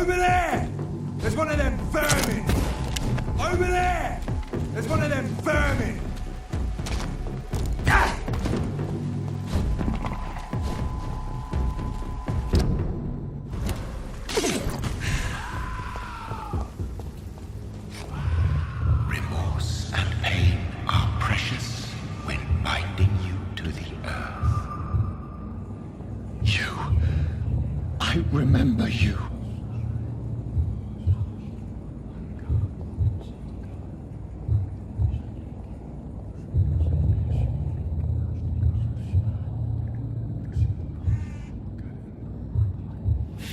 Over there! There's one of them vermin! Over there! There's one of them vermin! Ah! Remorse and pain are precious when binding you to the earth. I remember you.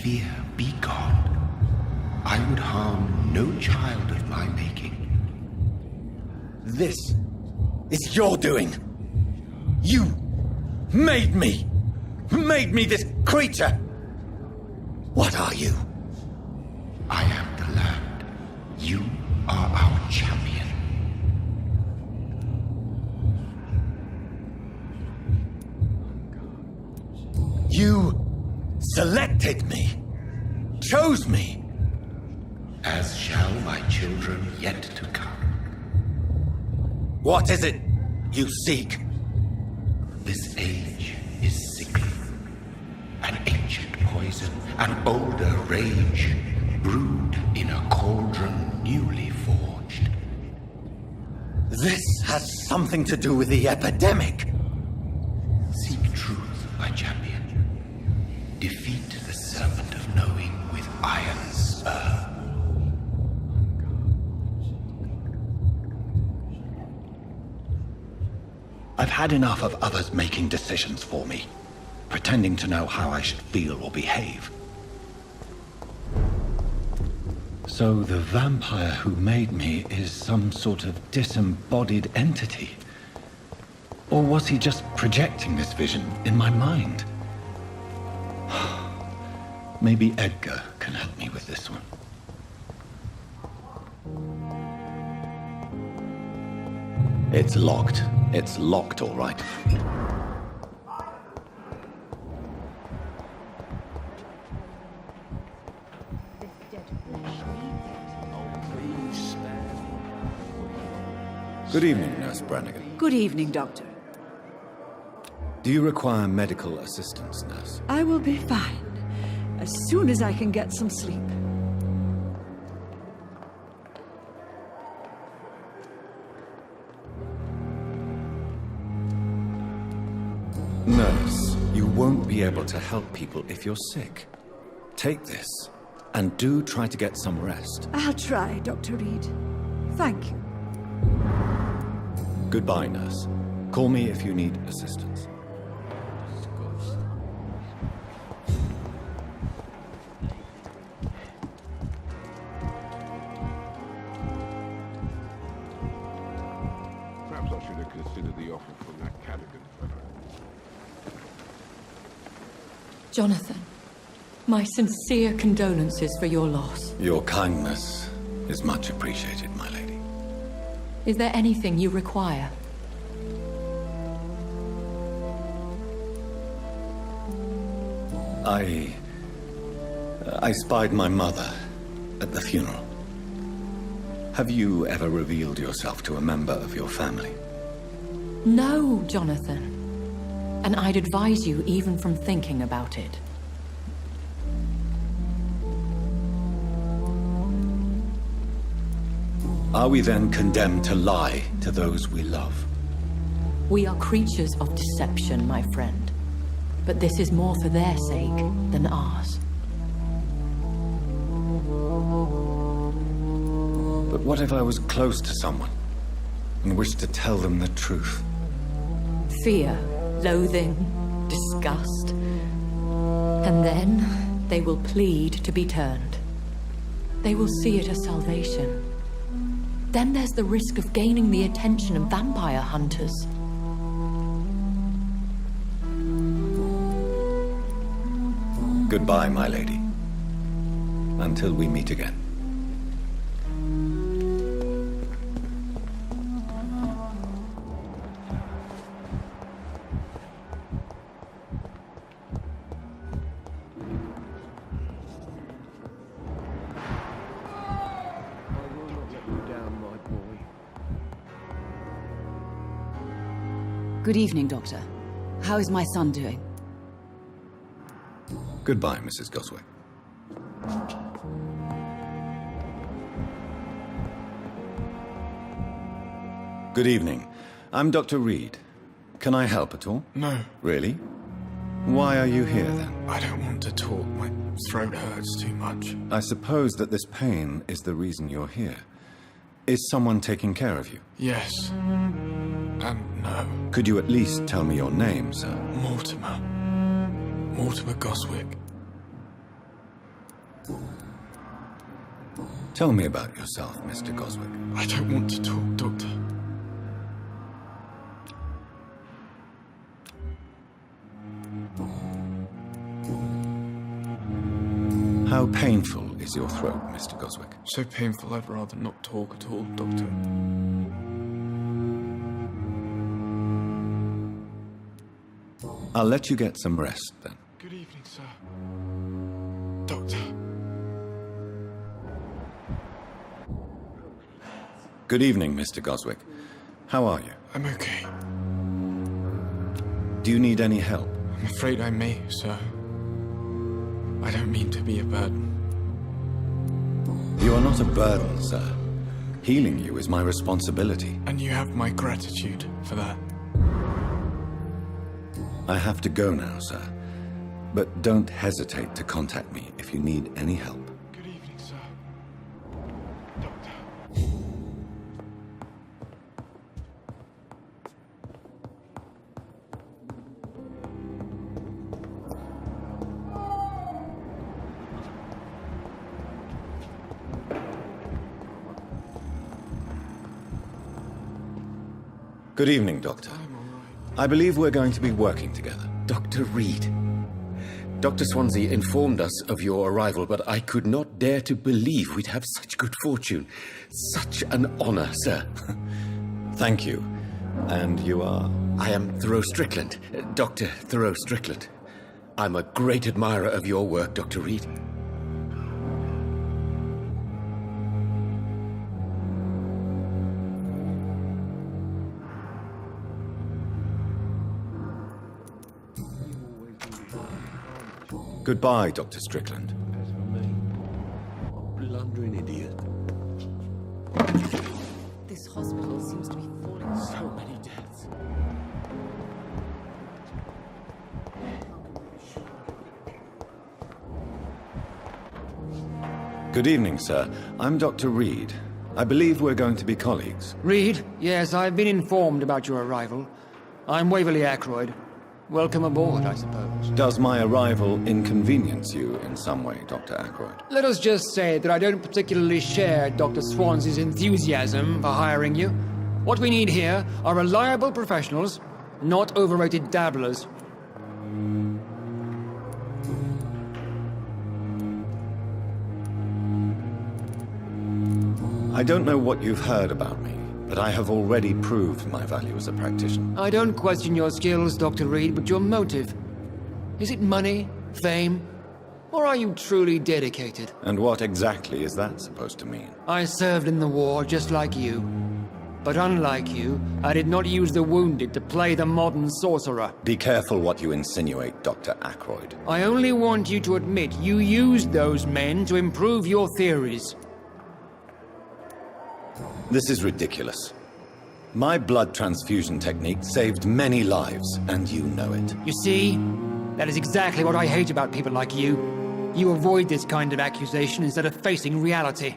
Fear, be gone. I would harm no child of my making. This is your doing. You made me this creature. What are you? I am the land. You are our champion. You selected me, chose me. As shall my children yet to come. What is it you seek? This age is sickly. An ancient poison and bolder rage, brewed in a cauldron newly forged. This has something to do with the epidemic. Seek truth, my champion. Defeat the serpent of knowing with iron spur. I've had enough of others making decisions for me, pretending to know how I should feel or behave. So the vampire who made me is some sort of disembodied entity? Or was he just projecting this vision in my mind? Maybe Edgar can help me with this one. It's locked. It's locked, all right. Good evening, Nurse Brannigan. Good evening, Doctor. Do you require medical assistance, Nurse? I will be fine as soon as I can get some sleep. Nurse, you won't be able to help people if you're sick. Take this, and do try to get some rest. I'll try, Dr. Reed. Thank you. Goodbye, Nurse. Call me if you need assistance. Perhaps I should have considered the offer from that Cadigan fellow. Jonathan, my sincere condolences for your loss. Your kindness is much appreciated, my lady. Is there anything you require? I spied my mother at the funeral. Have you ever revealed yourself to a member of your family? No, Jonathan. And I'd advise you even from thinking about it. Are we then condemned to lie to those we love? We are creatures of deception, my friend. But this is more for their sake than ours. But what if I was close to someone and wished to tell them the truth? Fear, loathing, disgust. And then they will plead to be turned. They will see it as salvation. Then there's the risk of gaining the attention of vampire hunters. Goodbye, my lady. Until we meet again. Good evening, Doctor. How is my son doing? Goodbye, Mrs. Goswick. Good evening. I'm Dr. Reed. Can I help at all? No. Really? Why are you here, then? I don't want to talk. My throat hurts too much. I suppose that this pain is the reason you're here. Is someone taking care of you? Yes. And no. Could you at least tell me your name, sir? Mortimer. Mortimer Goswick. Tell me about yourself, Mr. Goswick. I don't want to talk, Doctor. How painful is your throat, Mr. Goswick? So painful I'd rather not talk at all, Doctor. I'll let you get some rest, then. Good evening, sir. Doctor. Good evening, Mr. Goswick. How are you? I'm okay. Do you need any help? I'm afraid I may, sir. I don't mean to be a burden. You are not a burden, sir. Healing you is my responsibility. And you have my gratitude for that. I have to go now, sir. But don't hesitate to contact me if you need any help. Good evening, sir. Doctor. Good evening, Doctor. I'm all right. I believe we're going to be working together. Dr. Reed. Dr. Swansea informed us of your arrival, but I could not dare to believe we'd have such good fortune. Such an honor, sir. Thank you. And you are? I am Thoreau Strickland, Dr. Thoreau Strickland. I'm a great admirer of your work, Dr. Reed. Goodbye, Dr. Strickland. Blundering idiot. This hospital seems to be falling. So many deaths. Good evening, sir. I'm Dr. Reed. I believe we're going to be colleagues. Reed? Yes, I've been informed about your arrival. I'm Waverly Ackroyd. Welcome aboard, I suppose. Does my arrival inconvenience you in some way, Dr. Ackroyd? Let us just say that I don't particularly share Dr. Swansea's enthusiasm for hiring you. What we need here are reliable professionals, not overrated dabblers. I don't know what you've heard about me, but I have already proved my value as a practitioner. I don't question your skills, Dr. Reed, but your motive. Is it money, fame, or are you truly dedicated? And what exactly is that supposed to mean? I served in the war just like you. But unlike you, I did not use the wounded to play the modern sorcerer. Be careful what you insinuate, Dr. Ackroyd. I only want you to admit you used those men to improve your theories. This is ridiculous. My blood transfusion technique saved many lives, and you know it. You see? That is exactly what I hate about people like you. You avoid this kind of accusation instead of facing reality.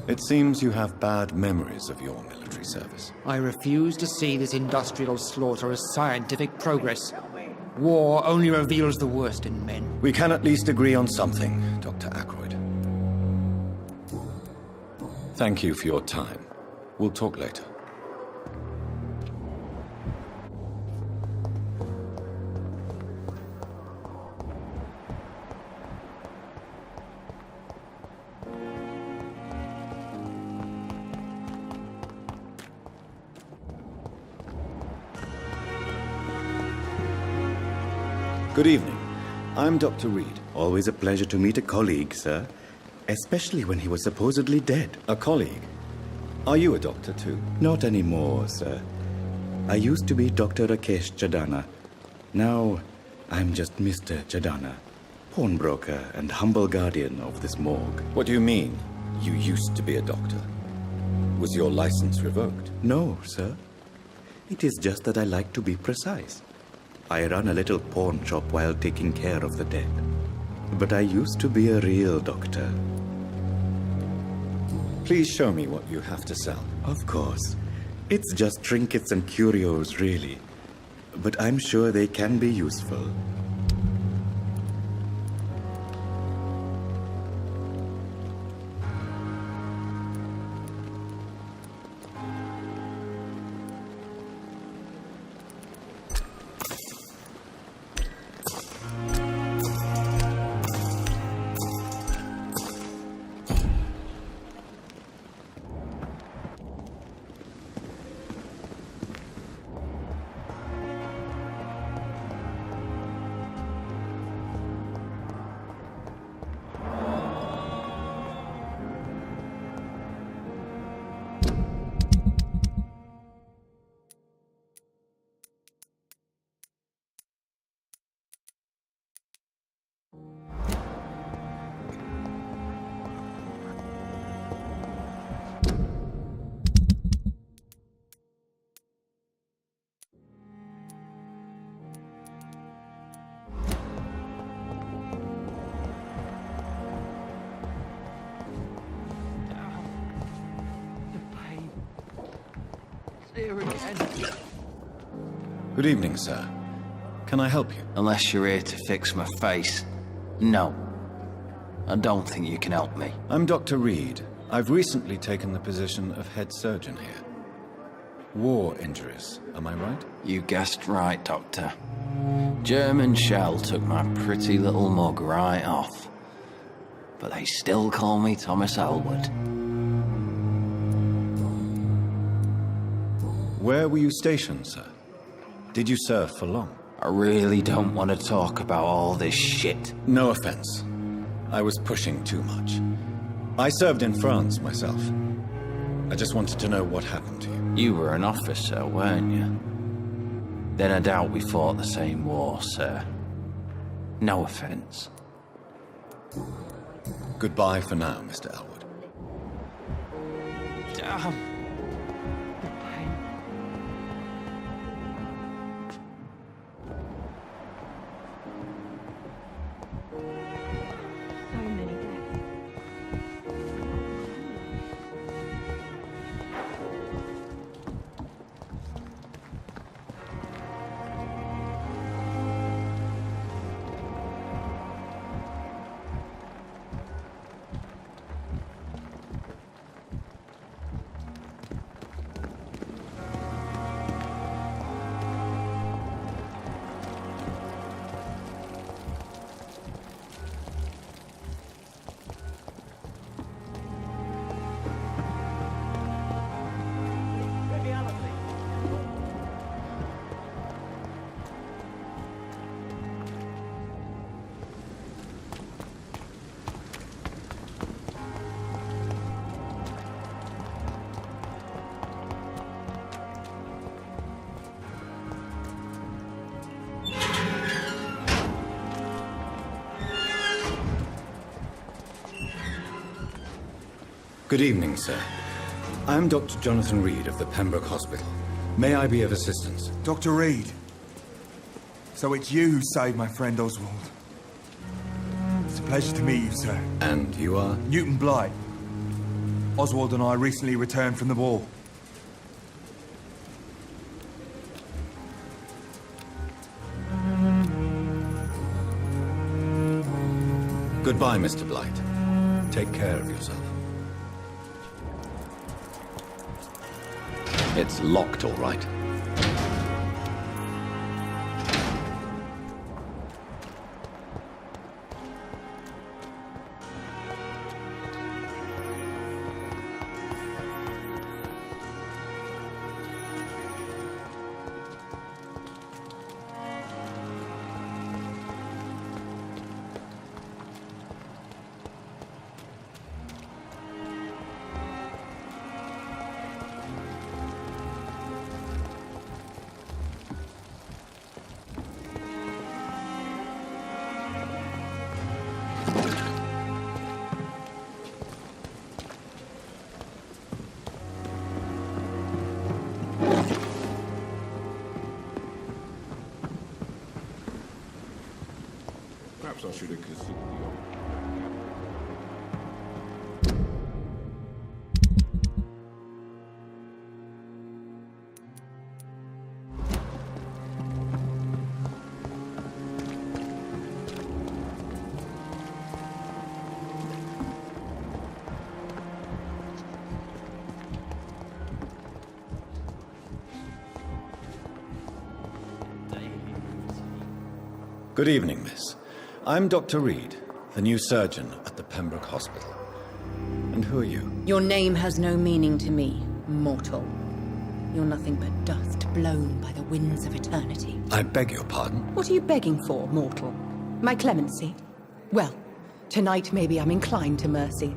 It seems you have bad memories of your military service. I refuse to see this industrial slaughter as scientific progress. War only reveals the worst in men. We can at least agree on something, Dr. Ackroyd. Thank you for your time. We'll talk later. Good evening. I'm Dr. Reed. Always a pleasure to meet a colleague, sir. Especially when he was supposedly dead. A colleague? Are you a doctor too? Not anymore, sir. I used to be Dr. Rakesh Chadana. Now, I'm just Mr. Chadana, pawnbroker and humble guardian of this morgue. What do you mean, you used to be a doctor? Was your license revoked? No, sir. It is just that I like to be precise. I run a little pawn shop while taking care of the dead. But I used to be a real doctor. Please show me what you have to sell. Of course. It's just trinkets and curios, really. But I'm sure they can be useful. Good evening, sir. Can I help you? Unless you're here to fix my face. No. I don't think you can help me. I'm Dr. Reed. I've recently taken the position of head surgeon here. War injuries, am I right? You guessed right, Doctor. German shell took my pretty little mug right off. But they still call me Thomas Elwood. Where were you stationed, sir? Did you serve for long? I really don't want to talk about all this shit. No offense. I was pushing too much. I served in France myself. I just wanted to know what happened to you. You were an officer, weren't you? Then I doubt we fought the same war, sir. No offense. Goodbye for now, Mr. Elwood. Damn. Good evening, sir. I'm Dr. Jonathan Reed of the Pembroke Hospital. May I be of assistance? Dr. Reed. So it's you who saved my friend Oswald. It's a pleasure to meet you, sir. And you are? Newton Blight. Oswald and I recently returned from the war. Goodbye, Mr. Blight. Take care of yourself. It's locked, all right. Perhaps I should have considered the offer. Good evening, miss. I'm Dr. Reed, the new surgeon at the Pembroke Hospital. And who are you? Your name has no meaning to me, mortal. You're nothing but dust blown by the winds of eternity. I beg your pardon? What are you begging for, mortal? My clemency? Well, tonight maybe I'm inclined to mercy.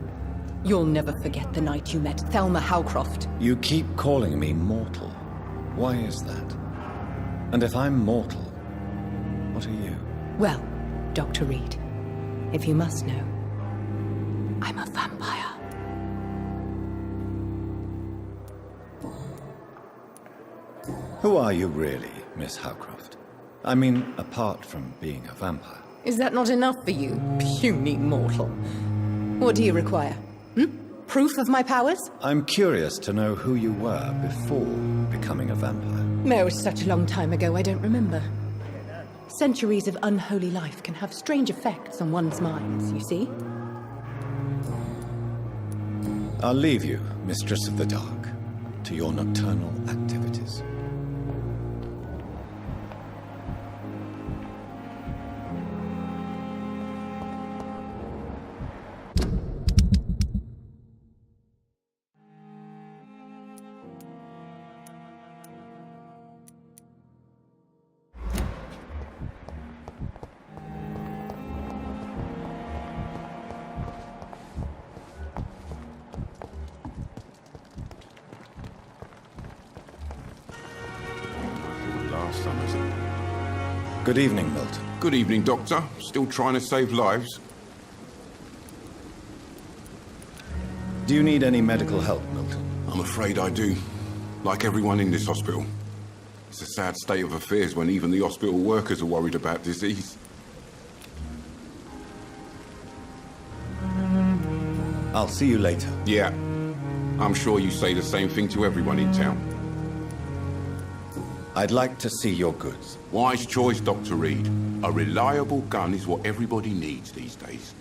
You'll never forget the night you met Thelma Howcroft. You keep calling me mortal. Why is that? And if I'm mortal, what are you? Well, Dr. Reed, if you must know, I'm a vampire. Who are you really, Miss Howcroft? I mean, apart from being a vampire. Is that not enough for you, puny mortal? What do you require? Proof of my powers? I'm curious to know who you were before becoming a vampire. No, it was such a long time ago, I don't remember. Centuries of unholy life can have strange effects on one's minds, you see? I'll leave you, Mistress of the Dark, to your nocturnal activities. Good evening, Milton. Good evening, Doctor. Still trying to save lives? Do you need any medical help, Milton? I'm afraid I do. Like everyone in this hospital. It's a sad state of affairs when even the hospital workers are worried about disease. I'll see you later. Yeah. I'm sure you say the same thing to everyone in town. I'd like to see your goods. Wise choice, Dr. Reed. A reliable gun is what everybody needs these days.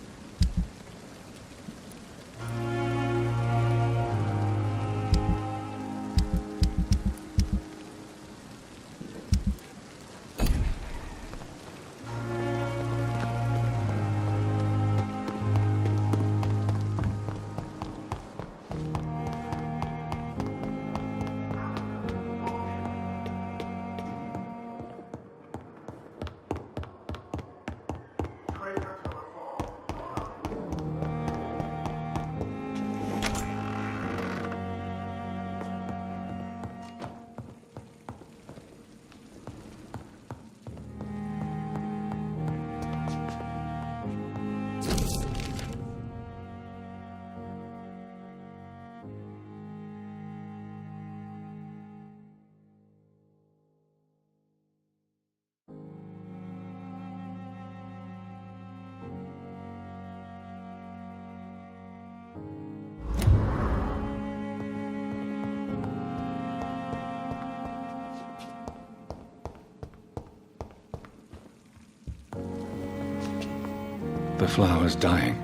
The flower's dying.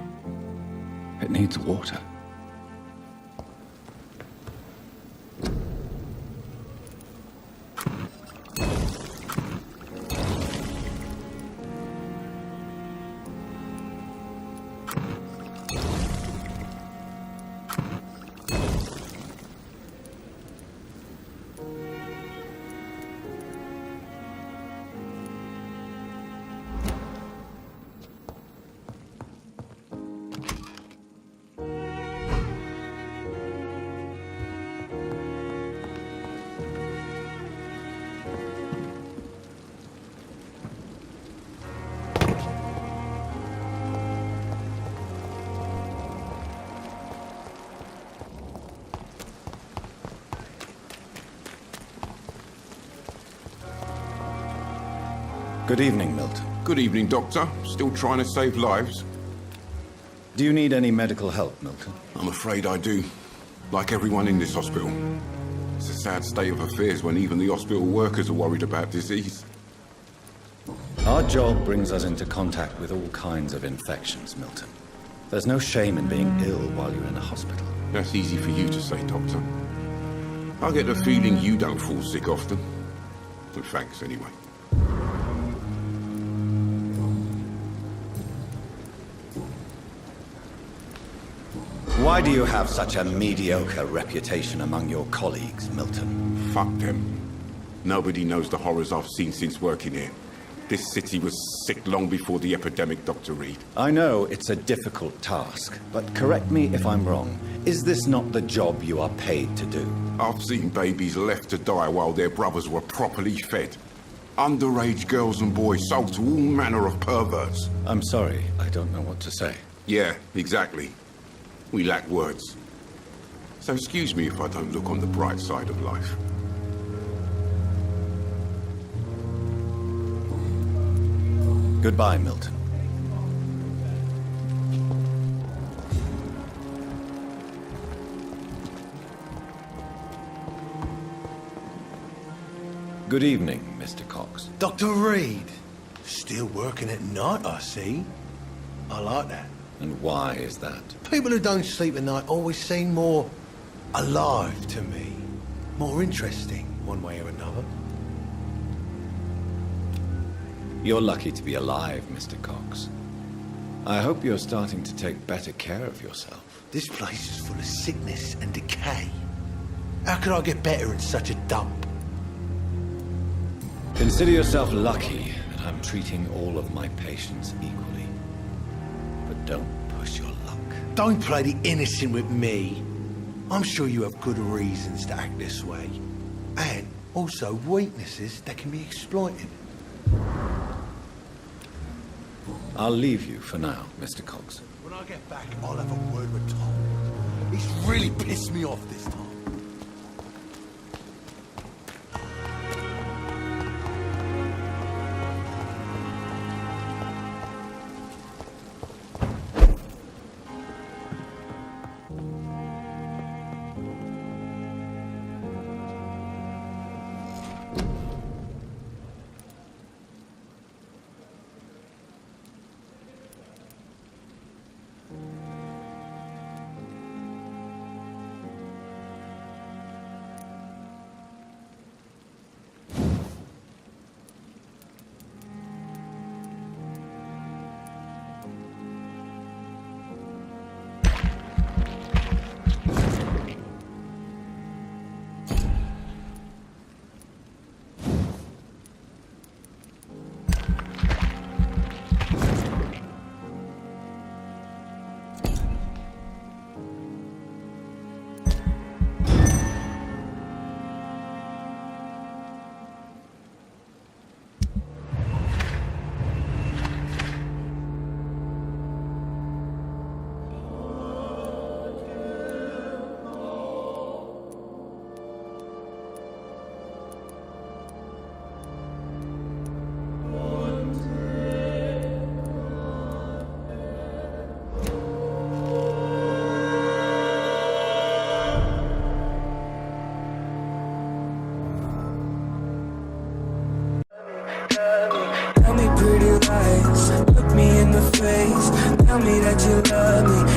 It needs water. Good evening, Milton. Good evening, Doctor. Still trying to save lives? Do you need any medical help, Milton? I'm afraid I do. Like everyone in this hospital. It's a sad state of affairs when even the hospital workers are worried about disease. Our job brings us into contact with all kinds of infections, Milton. There's no shame in being ill while you're in a hospital. That's easy for you to say, Doctor. I get the feeling you don't fall sick often. But thanks, anyway. Why do you have such a mediocre reputation among your colleagues, Milton? Fuck them. Nobody knows the horrors I've seen since working here. This city was sick long before the epidemic, Dr. Reed. I know it's a difficult task, but correct me if I'm wrong. Is this not the job you are paid to do? I've seen babies left to die while their brothers were properly fed. Underage girls and boys sold to all manner of perverts. I'm sorry, I don't know what to say. Yeah, exactly. We lack words. So excuse me if I don't look on the bright side of life. Goodbye, Milton. Good evening, Mr. Cox. Dr. Reed. Still working at night, I see. I like that. And why is that? People who don't sleep at night always seem more alive to me. More interesting, one way or another. You're lucky to be alive, Mr. Cox. I hope you're starting to take better care of yourself. This place is full of sickness and decay. How could I get better in such a dump? Consider yourself lucky that I'm treating all of my patients equally. But don't push your luck. Don't play the innocent with me. I'm sure you have good reasons to act this way. And also weaknesses that can be exploited. I'll leave you for now, Mr. Cox. When I get back, I'll have a word with Tom. He's really pissed me off this time. Tell me pretty lies, look me in the face. Tell me that you love me.